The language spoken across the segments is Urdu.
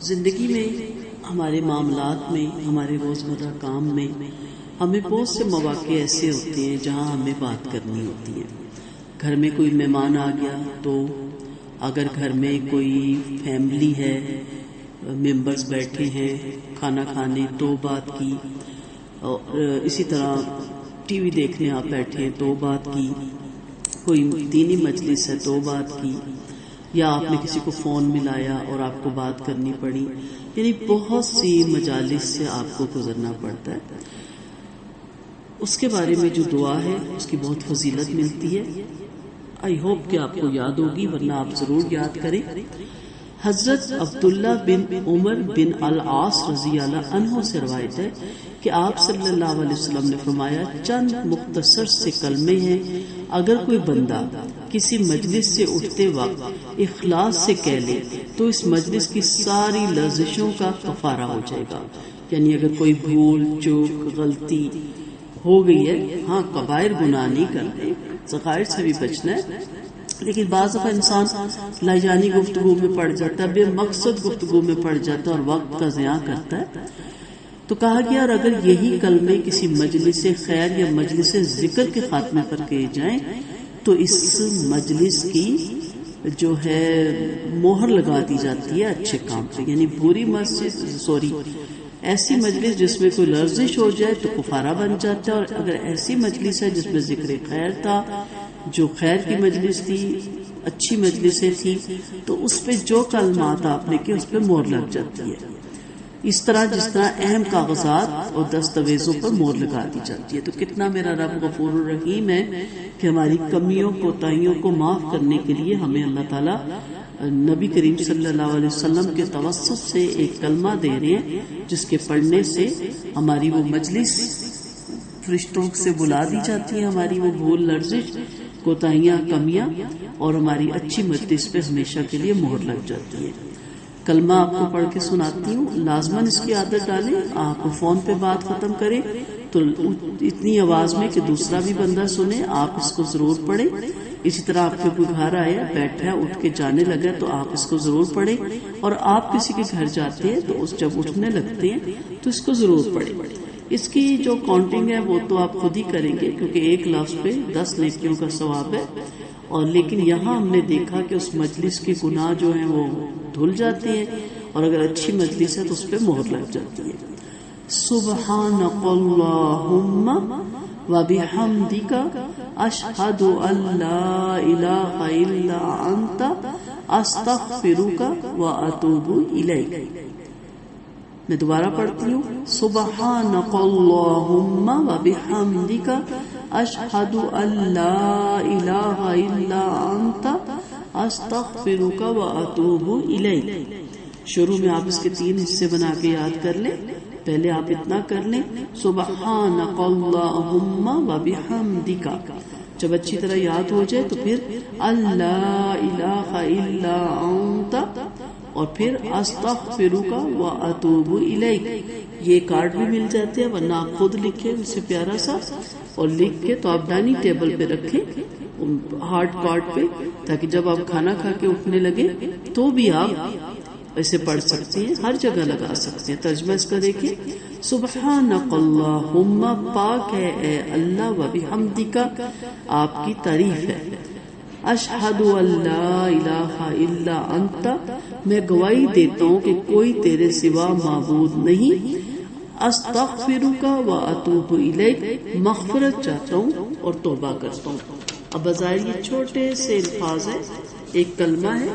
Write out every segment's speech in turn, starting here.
زندگی میں، ہمارے معاملات میں، ہمارے روزمرہ کام میں ہمیں بہت سے مواقع ایسے ہوتے ہیں جہاں ہمیں بات کرنی ہوتی ہے. گھر میں کوئی مہمان آ گیا تو اگر گھر میں کوئی فیملی ہے، ممبرز بیٹھے ہیں کھانا کھانے تو بات کی، اور اسی طرح ٹی وی دیکھنے آپ بیٹھے تو بات کی، کوئی دینی مجلس ہے تو بات کی، یا آپ نے کسی کو فون ملایا اور آپ کو بات کرنی پڑی. یعنی بہت سی مجالس سے آپ کو گزرنا پڑتا ہے. اس کے بارے میں جو دعا ہے اس کی بہت فضیلت ملتی ہے. آئی ہوپ کہ آپ کو یاد ہوگی، ورنہ آپ ضرور یاد کریں. حضرت عبداللہ بن عمر بن العاص رضی اللہ عنہ سے روایت ہے کہ آپ صلی اللہ علیہ وسلم نے فرمایا، چند مختصر سے کلمے ہیں، اگر کوئی بندہ کسی مجلس سے اٹھتے وقت اخلاص سے کہہ لے تو اس مجلس کی ساری لرزشوں کا کفارہ ہو جائے گا. یعنی اگر کوئی بھول چوک غلطی ہو گئی ہے، ہاں کبائر گناہ نہیں کرنے، صغائر سے بھی بچنا ہے، لیکن بعض دفعہ انسان لاجانی گفتگو میں پڑ جاتا ہے، بے مقصد گفتگو میں پڑ جاتا ہے اور وقت کا ضیاع کرتا ہے. تو کہا گیا اور اگر یہی کلمے کسی مجلس خیر یا مجلس ذکر کے خاتمے پر کہے جائیں تو اس مجلس کی جو ہے مہر لگا دی جاتی ہے اچھے کام پہ. یعنی بری ایسی مجلس جس میں کوئی لرزش ہو جائے تو کفارہ بن جاتا ہے، اور اگر ایسی مجلس ہے جس میں ذکر خیر تھا، جو خیر کی مجلس تھی، اچھی مجلسیں تھی، تو اس پہ جو کلمات آپ نے کیے اس پہ مہر لگ جاتی ہے. اس طرح جس طرح اہم کاغذات اور دستاویزوں پر مہر لگا دی جاتی ہے. تو کتنا میرا رب غفور الرحیم ہے کہ ہماری کمیوں کوتاہیوں کو معاف کرنے کے لیے ہمیں اللہ تعالیٰ نبی کریم صلی اللہ علیہ وسلم کے توسط سے ایک کلمہ دے رہے ہیں جس کے پڑھنے سے ہماری وہ مجلس فرشتوں سے بلا دی جاتی ہے، ہماری وہ بھول لرزش کوتاہیاں کمیاں، اور ہماری اچھی مجلس پہ ہمیشہ کے لیے مہر لگ جاتی ہے. کلمہ آپ کو پڑھ کے سناتی ہوں، لازماً اس کی عادت ڈالیں. آپ فون پہ بات ختم کریں تو اتنی آواز میں کہ دوسرا بھی بندہ سنے، آپ اس کو ضرور پڑھیں. اسی طرح آپ کے کوئی گھر آیا بیٹھا اٹھ کے جانے لگا تو آپ اس کو ضرور پڑھیں، اور آپ کسی کے گھر جاتے ہیں تو اس جب اٹھنے لگتے ہیں تو اس کو ضرور پڑھیں. اس کی جو کاؤنٹنگ ہے وہ تو آپ خود ہی کریں گے، کیونکہ ایک لفظ پہ 10 نیکیوں کا ثواب ہے. اور لیکن یہاں ہم نے دیکھا کہ اس مجلس کے گناہ جو ہیں وہ دھل جاتے ہیں، اور اگر اچھی مجلس ہے تو اس پہ مہر لگ جاتی ہے. سبحانک اللہم وبحمدک اشہد ان لا الہ الا انت استغفرک واتوب الیک. میں دوبارہ پڑھتی ہوں، سبحانک اللہم وبحمدک اشہد ان لا الہ الا انت استغفرک واتوب الیک. شروع میں آپ اس کے 3 حصے بنا کے یاد کر لیں. پہلے آپ اتنا کر لیں، سبحانک اللہم وبحمدک. جب اچھی طرح یاد ہو جائے تو پھر اللہ الہ الا انت، اور پھر استغفرک واتوب الیک. یہ کارڈ بھی مل جاتے ہیں، ورنہ آپ خود لکھیں اسے پیارا سا، اور لکھ کے تو آپ ڈائننگ ٹیبل پہ رکھیں ہارڈ کارڈ پہ، تاکہ جب آپ کھانا کھا کے اٹھنے لگے تو بھی آپ اسے پڑھ سکتے ہیں، ہر جگہ لگا سکتے ہیں. ترجمہ اس کا دیکھیں، سبحانک اللہم، پاک ہے اے اللہ، وبحمدک، آپ کی تعریف ہے، اشہد ان لا الہ الا انت، میں گواہی دیتا ہوں کہ کوئی تیرے سوا معبود نہیں، استغفرک واتوب الیک، مغفرت چاہتا ہوں اور توبہ کرتا ہوں. اب بظاہر یہ چھوٹے سے الفاظ ہیں، ایک کلمہ ہے،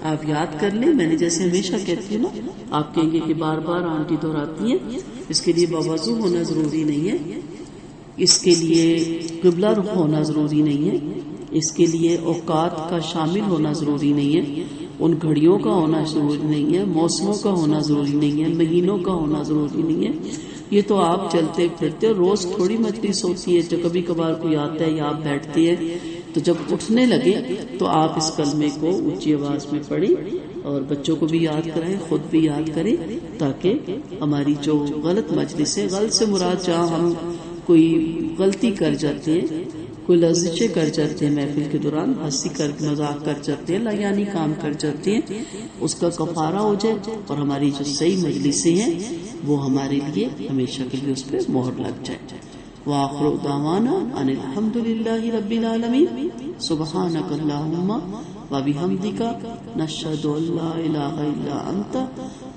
آپ یاد کر لیں. میں نے جیسے ہمیشہ کہتی ہوں نا، آپ کہیں گے کہ بار بار آنٹی دہراتی ہیں، اس کے لیے باوضو ہونا ضروری نہیں ہے، اس کے لیے قبلہ رخ ہونا ضروری نہیں ہے، اس کے لیے اوقات کا شامل ہونا ضروری نہیں ہے، ان گھڑیوں کا ہونا ضروری نہیں ہے، موسموں کا ہونا ضروری نہیں ہے، مہینوں کا ہونا ضروری نہیں ہے. یہ تو آپ چلتے پھرتے، روز تھوڑی مجلس ہوتی ہے، جو کبھی کبھار کوئی آتا ہے یا آپ بیٹھتے ہیں، تو جب اٹھنے لگے تو آپ اس کلمے کو اونچی آواز میں پڑھیں، اور بچوں کو بھی یاد کرائیں، خود بھی یاد کریں، تاکہ ہماری جو غلط مجلس ہے، غلط سے مراد جہاں ہم کوئی غلطی کر جاتے ہیں، کوئی لفظیں کر جاتے ہیں محفل کے دوران، ہنسی کر مذاق کر جاتے ہیں، یعنی کام کر جاتے ہیں، اس کا کفارہ ہو جائے اور ہماری جو صحیح مجلسیں ہیں وہ ہمارے لیے ہمیشہ کے لیے اس پہ مہر لگ جائے۔ وآخر دعوانا ان الحمد للہ رب العالمین، سبحانک اللہم وبحمدک، نشہد ان لا الہ الا انت،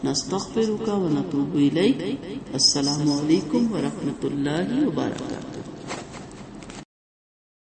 نستغفرک ونتوب الیک۔ السلام علیکم ورحمۃ اللہ وبرکاتہ۔